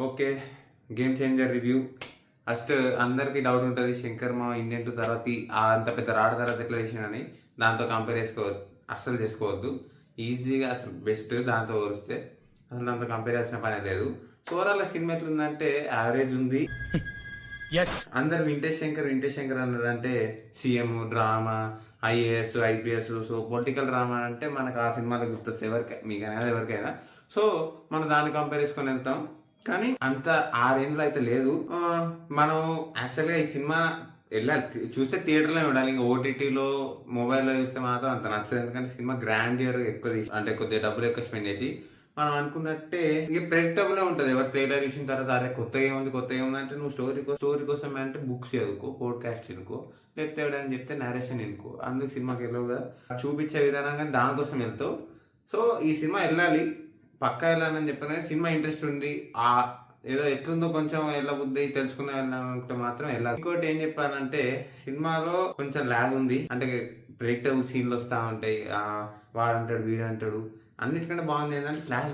Okay, game changer review. First అందరికీ doubt ఉంటుంది, శంకర్ మా ఇండియన్ టూ తర్వాత అంత పెద్ద రాడ్ తర్వాత ఎట్లా చేసినని. దాంతో కంపేర్ చేసుకోవద్దు, అస్సలు చేసుకోవద్దు. ఈజీగా అసలు బెస్ట్ దాంతో పోలిస్తే. అసలు దాంతో కంపేర్ చేసిన పని లేదు. ఓవరాల్ సినిమా ఎట్లుందంటే యావరేజ్ ఉంది. అందరు వింటేజ్ శంకర్ అన్నారంటే CM drama, IAS IPS, so political drama అంటే మనకు ఆ సినిమాలో గుర్తొస్తే మీకైనా ఎవరికైనా. సో మనం దాన్ని కంపేర్ చేసుకొని వెళ్తాం, కానీ అంత ఆ రేంజ్లో అయితే లేదు. మనం యాక్చువల్గా ఈ సినిమా చూస్తే థియేటర్లో ఉండాలి, ఇంకా ఓటీటీలో మొబైల్లో చూస్తే మాత్రం అంత నచ్చదు. ఎందుకంటే సినిమా గ్రాండియర్ ఎక్కువ అంటే కొద్దిగా డబ్బులు ఎక్కువ స్పెండ్ చేసి మనం అనుకున్నట్టే ఇక ప్రెడిక్టబుల్ ఉంటుంది. ఎవరు ట్రైలర్ చూసిన తర్వాత అరే కొత్తగా ఏముంది అంటే నువ్వు స్టోరీ కోసం అంటే బుక్స్ చదువుకో, పోడ్కాస్ట్ వినుకో, లేకపోతే ఎవడని చెప్తే నేరేషన్ వినుకో. అందుకు సినిమాకి వెళ్ళవు కదా, చూపించే విధానం కానీ దానికోసం వెళ్తావు. సో ఈ సినిమా వెళ్ళాలి, పక్కా వెళ్ళాలని చెప్పిన సినిమా ఇంట్రెస్ట్ ఉంది, ఏదో ఎట్లుందో కొంచెం వెళ్ళబుద్ది తెలుసుకునే వెళ్ళాలనుకుంటే మాత్రం వెళ్ళాలి. ఇంకోటి ఏం చెప్పాలంటే సినిమాలో కొంచెం ల్యాగ్ ఉంది, అంటే ప్రెడిక్టబుల్ సీన్లు వస్తూ ఉంటాయి, వాడంటాడు వీడంటాడు. అన్నిటికంటే బాగుంది ఏంటంటే ఫ్లాష్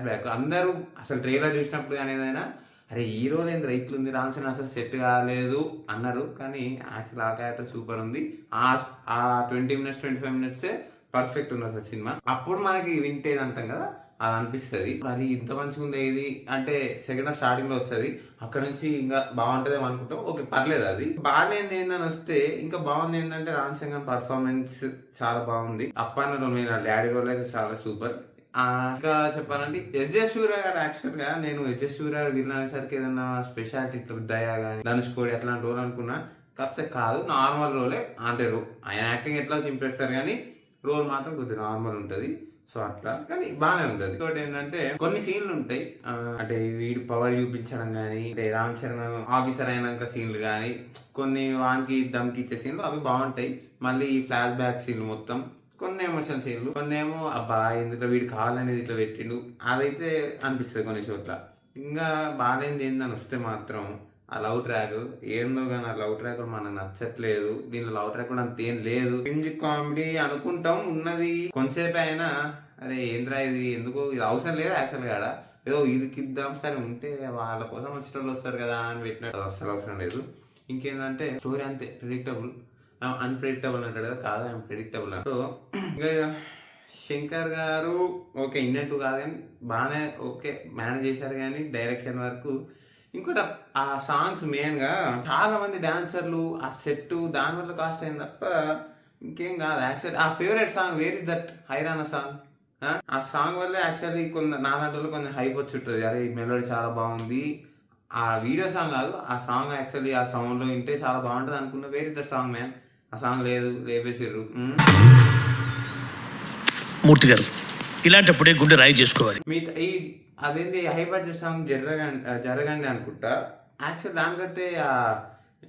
బ్యాక్ అందరూ అసలు ట్రైలర్ చూసినప్పుడు కానీ ఏదైనా అరే హీరో లేదు రైతులుంది, రామ్ చరణ్ అసలు సెట్ కాలేదు అన్నారు. కానీ యాక్చువల్ ఆ క్యారెక్టర్ సూపర్ ఉంది. ఆ 20 minutes 25 minutes పర్ఫెక్ట్ ఉంది అసలు సినిమా. అప్పుడు మనకి వింటేజ్ అంటాం కదా, అది అనిపిస్తుంది. మరి ఇంత మంచిగా ఉంది ఇది అంటే సెకండ్ హాఫ్ స్టార్టింగ్ లో వస్తుంది, అక్కడ నుంచి ఇంకా బాగుంటది అనుకుంటాం. ఓకే పర్లేదు. అది బాగాలేంది ఏందని వస్తే ఇంకా బాగుంది ఏంటంటే రామ్ చరణ్ పర్ఫార్మెన్స్ చాలా బాగుంది. అప్పన్న రోల్ మీద డాడీ రోల్ అయితే చాలా సూపర్. ఇంకా చెప్పాలంటే ఎస్జే సూర్య గారు యాక్చువల్ గా నేను ఎస్జే సూర్య గారు వీళ్ళనేసరికి ఏదన్నా స్పెషాలిటీ దయా కానీ ధనుష్ కోడి అట్లాంటి రోల్ అనుకున్నా, కాస్త కాదు నార్మల్ రోలే. అంటే ఆయన యాక్టింగ్ ఎట్లా చింపేస్తారు కానీ రోల్ మాత్రం కొద్దిగా నార్మల్ ఉంటుంది. సో అట్లా కానీ బాగానే ఉంటుంది. ఇంకోటి ఏంటంటే కొన్ని సీన్లు ఉంటాయి, అంటే వీడు పవర్ చూపించడం కానీ, అంటే రామ్ చరణ్ ఆఫీసర్ అయినాక సీన్లు కానీ, కొన్ని వానికి దమ్కి ఇచ్చే సీన్లు అవి బాగుంటాయి. మళ్ళీ ఈ ఫ్లాష్ బ్యాక్ సీన్లు మొత్తం కొన్ని ఎమోషనల్ సీన్లు, కొన్ని ఏమో అబ్బా ఎందుకు వీడు కావాలనేది ఇట్లా పెట్టిండు అదైతే అనిపిస్తుంది కొన్ని చోట్ల. ఇంకా బాగాలేంది ఏందని వస్తే మాత్రం ఆ లవ్ ట్రాక్ ఏందో కానీ ఆ లవ్ ట్రాక్ మనకు నచ్చట్లేదు. దీనిలో లవ్ ట్రాక్ కూడా అంత ఏం లేదు, మ్యూజిక్ కామెడీ అనుకుంటాం ఉన్నది కొంతసేపు అయినా అరే ఏంద్రా ఇది ఎందుకు ఇది అవసరం లేదు యాక్చువల్ కాడ, ఏదో ఇదికిద్దాం సరే ఉంటే వాళ్ళ కోసం వచ్చిన వాళ్ళు వస్తారు కదా అని పెట్టినట్టు అసలు అవసరం లేదు. ఇంకేంటంటే స్టోరీ అంతే ప్రిడిక్టబుల్, అన్ప్రెడిక్టబుల్ అంటాడు కదా, కాదు అన్ప్రెడిక్టబుల్. సో ఇంకా శంకర్ గారు ఓకే ఇండియన్ టూ కాదు కానీ బాగానే ఓకే మేనేజ్ చేశారు. కానీ డైరెక్షన్ వరకు ఇంకోటి ఆ సాంగ్స్ మెయిన్ గా చాలా మంది డాన్సర్లు ఆ సెట్ దానివల్ల కాస్ట్ అయింది తప్ప ఇంకేం కాదు. యాక్చువల్లీ ఆ favourite song where is that హైరానా సాంగ్, ఆ సాంగ్ వల్ల యాక్చువల్లీ కొన్ని నాలుగు కొంచెం హైప్ వచ్చి ఉంటుంది, అరే ఈ మెలోడీ చాలా బాగుంది. ఆ వీడియో సాంగ్ కాదు, ఆ సాంగ్ యాక్చువల్లీ ఆ సౌండ్ లో వింటే చాలా బాగుంటుంది అనుకున్న wear is that song man. ఆ సాంగ్ లేదు, లేపేసిర్రు. మూర్తి గారు ఇలాంటప్పుడే గుండె రాయి చేసుకోవాలి. ఈ అదేంటి హై బడ్జెట్ సాంగ్ జరగండి అనుకుంటా. యాక్చువల్ దానికంటే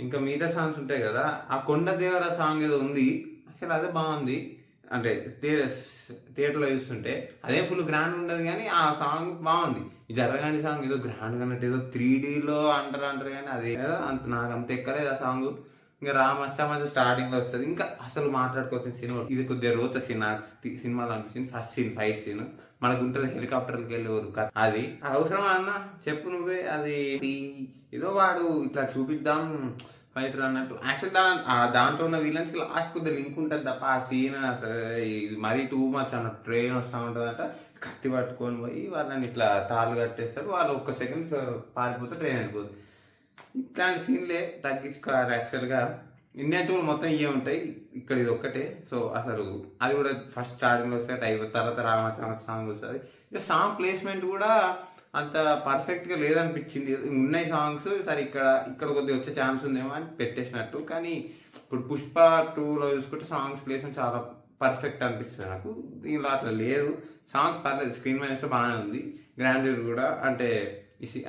ఇంకా మిగతా సాంగ్స్ ఉంటాయి కదా, ఆ కొండ దేవర సాంగ్ ఏదో ఉంది యాక్చువల్ అదే బాగుంది. అంటే థియేటర్లో చూస్తుంటే అదే ఫుల్ గ్రాండ్ ఉండదు కానీ ఆ సాంగ్ బాగుంది. ఈ జరగండి సాంగ్ ఏదో గ్రాండ్ అన్నట్టు ఏదో 3Dలో అంటారు కానీ అది అంత నాకు అంత ఎక్కలేదు ఆ సాంగ్. ఇంకా రామచ్చ మధ్య స్టార్టింగ్ లో వస్తుంది, ఇంకా అసలు మాట్లాడుకోవాల్సిన సినిమా ఇది. కొద్దిగా రోత సీన్ సినిమాలో అనిపించింది. ఫస్ట్ సీన్ ఫైట్ సీన్ మనకు ఉంటుంది, హెలికాప్టర్కి వెళ్ళేవారు అది అవసరమా అన్న చెప్పు నువ్వే. అది ఏదో వాడు ఇట్లా చూపిద్దాం ఫైటర్ అన్నట్టు. యాక్చువల్ దాంట్లో ఉన్న విలన్స్ లాస్ట్ కొద్దిగా లింక్ ఉంటుంది తప్ప ఆ సీన్ ఇది మరీ టూ మచ్ అన్నట్టు. ట్రైన్ వస్తూ ఉంటుందంట, కత్తి పట్టుకొని పోయి వాళ్ళని ఇట్లా తాళ్ళు కట్టేస్తారు, వాళ్ళు ఒక్క సెకండ్ పారిపోతే ట్రైన్ వెళ్ళిపోతుంది. ఇట్లాంటి సీన్లే తగ్గించుకోవాలి. యాక్చువల్గా ఇండియన్ టూర్ మొత్తం ఇవే ఉంటాయి, ఇక్కడ ఇది ఒక్కటే. సో అసలు అది కూడా ఫస్ట్ స్టార్టింగ్ వస్తే అయిపోతుంది, తర్వాత రామచరణ సాంగ్ వస్తుంది. ఇక సాంగ్ ప్లేస్మెంట్ కూడా అంత పర్ఫెక్ట్గా లేదనిపించింది. ఉన్నాయి సాంగ్స్ సరే ఇక్కడ కొద్దిగా వచ్చే ఛాన్స్ ఉందేమో అని పెట్టేసినట్టు. కానీ ఇప్పుడు పుష్ప 2లో చూసుకుంటే సాంగ్స్ ప్లేస్మెంట్ చాలా పర్ఫెక్ట్ అనిపిస్తుంది నాకు. దీనిలో అట్లా లేదు. సాంగ్స్ పర్లేదు, స్క్రీన్ మైనస్ బాగానే ఉంది. గ్రాండ్యూర్ కూడా అంటే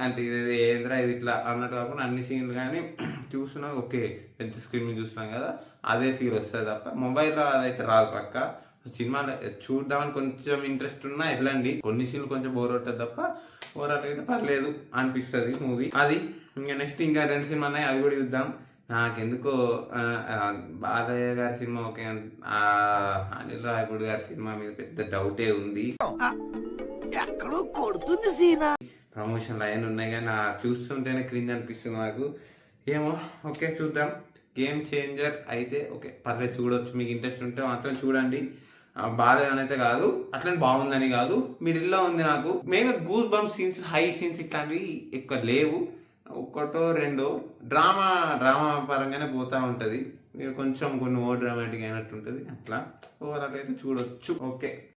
అంటే ఇది ఏంద్రా ఇది ఇట్లా అన్నట్టు కాకుండా అన్ని సీన్లు కానీ చూస్తున్నాం ఓకే పెద్ద స్క్రీన్ మీద చూస్తున్నాం కదా అదే ఫీల్ వస్తుంది తప్ప మొబైల్లో అదైతే రాదు పక్క. సినిమాలో చూద్దామని కొంచెం ఇంట్రెస్ట్ ఉన్నా వెళ్ళండి, కొన్ని సీన్లు కొంచెం బోర్ కొట్టదు తప్ప ఓవరాల్ అయితే పర్లేదు అనిపిస్తుంది మూవీ. అది ఇంకా నెక్స్ట్ ఇంకా 2 సినిమా ఉన్నాయి, అవి కూడా చూద్దాం. నాకెందుకో బాలయ్య గారి సినిమా ఓకే, అనిల్ రాయపూడి గారి సినిమా మీద పెద్ద డౌటే ఉంది. ఎక్కడో కొడుతుంది సీనా. ప్రమోషన్లు అవన్నీ ఉన్నాయి కానీ చూస్తుంటేనే క్రింజ్ అనిపిస్తుంది నాకు. ఏమో ఓకే చూద్దాం. గేమ్ చేంజర్ అయితే ఓకే పర్లేదు చూడొచ్చు, మీకు ఇంట్రెస్ట్ ఉంటే మాత్రం చూడండి. బాగాలేదని అయితే కాదు, అట్లని బాగుందని కాదు, మిడిల్లో ఉంది. నాకు మెయిన్గా goose bump scenes, high scenes ఇట్లాంటివి ఎక్కువ లేవు, ఒక్కటో రెండో. డ్రామా పరంగానే పోతూ ఉంటుంది, కొంచెం కొన్ని ఓవర్ డ్రామాటిక్ అయినట్టు ఉంటుంది. అట్లా ఓవరాల్ అయితే చూడొచ్చు. ఓకే.